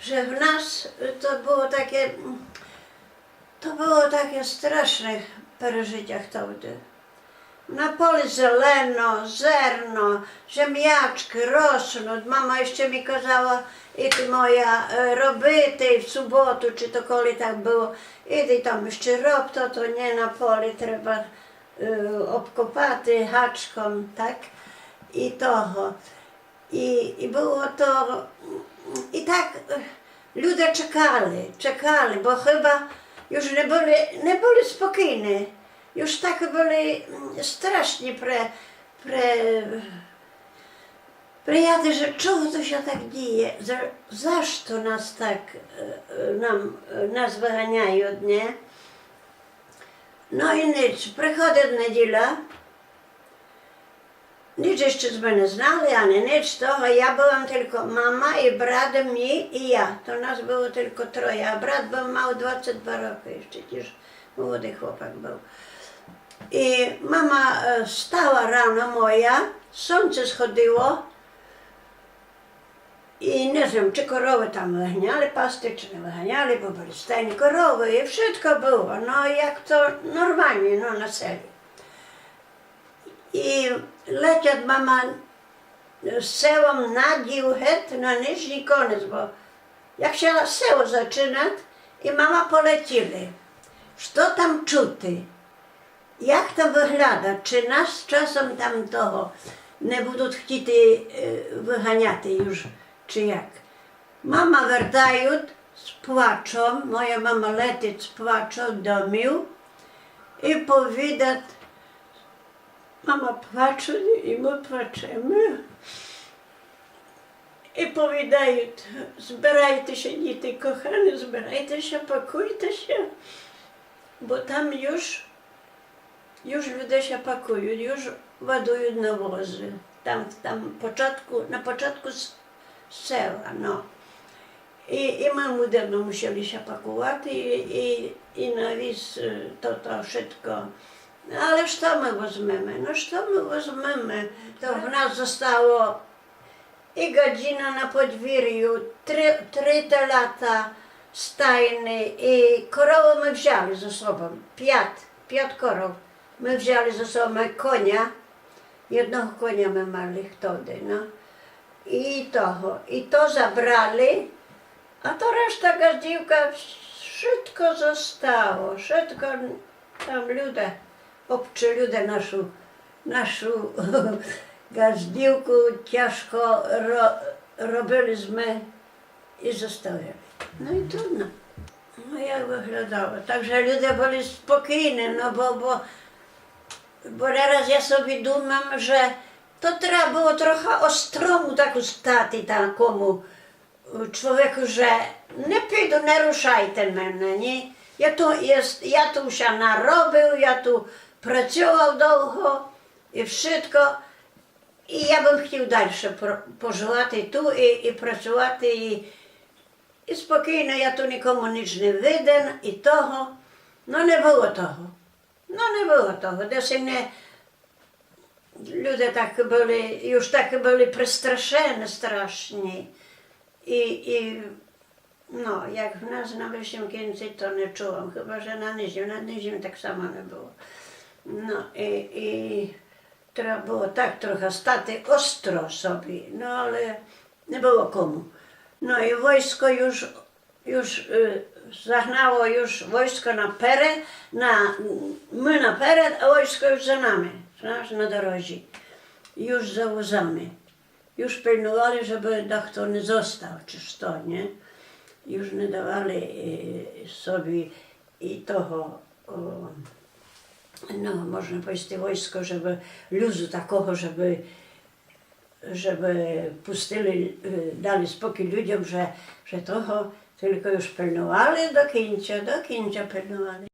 że w nas to było takie straszne przeżycia wtedy. Na polu zeleno, zerno, ziemniaczki rosną. Mama jeszcze mi kazała, idę moja robity w sobotę, czy to koli tak było, idę tam jeszcze rob to nie na polu trzeba obkopać haczką, tak? I toho. I było to, i tak ludzie czekali, bo chyba już nie byli spokojni. Już tak byli strasznie prejady, że czego to się tak dzieje, zašto nas tak, nas wyganiają, nie? No i nic, przychodzi niedziela, nic jeszcze nie znali, ani nic toho, ja byłam tylko mama i brat, mi i ja, to nas było tylko troje, a brat był miał 22 roki jeszcze, już młody chłopak był. I mama stała rano moja, słońce schodziło i nie wiem, czy korowy tam wyganiali, pasty czy nie wyganiali, bo byli stajni korowy i wszystko było, no jak to normalnie, no na seli. I leciał mama z sełą na dziuchet, na niższy koniec, bo jak się seło zaczynać i mama polecieli, co tam czuty? Jak to wygląda? Czy nas czasem tam toho nie będą chcieli wyganiać już, czy jak? Mama wracają z płaczą, moja mama leci z płaczą do domu i powiedzieć, mama płacze i my płaczemy. I powiadają, zbierajcie się, dzieci kochane, zbierajcie się, pakujcie się, bo tam już ludzie się pakują, już ładują na wozy. Tam na początku sela, no. I my młodego musieli się pakować i na wіз to wszystko. Ale co my weźmiemy? No co my weźmiemy? To w nas zostało i godzina na podwórzu, 3 lata stajny i korowy my wzięli ze sobą, 5 korów. My wzięli ze sobą konia, jednego konia my mieli wtedy, no. I to zabrali, a to reszta gazdziłka, wszystko zostało, wszystko tam ludzie, obcy ludzie naszą gazdziłku ciężko robiliśmy i zostawili. No i trudno. No jak wyglądało. Także ludzie byli spokojni, no bo teraz ja sobie dumam, że to trzeba było trochę ostromu tak ustati takomu człowieku, że nie pójdą, nie ruszajcie mnie, nie? Ja tu się narobił, ja tu pracował długo i wszystko. I ja bym chciał dalsze pożywać tu i pracować i spokojnie, ja tu nikomu nic nie wydę i toho. No nie było toho. No nie było toho. Ludzie już tak byli przestraszeni strasznie. No, jak w nas na Wysiłkięcy to nie czułam, chyba że na Nyzim tak samo nie było. No i trzeba było tak trochę stać ostro sobie, no ale nie było komu. No i wojsko już zagnało wojsko na perę, my na perę, a wojsko już za nami, znasz, na drodze. Już za wozami. Już pilnowali, żeby kto nie został, czy co, nie? Już nie dawali sobie i toho, no można powiedzieć, wojsko, żeby luzu takiego, żeby pustili, dali spokój ludziom, że toho tylko już pilnowali do końca pilnowali.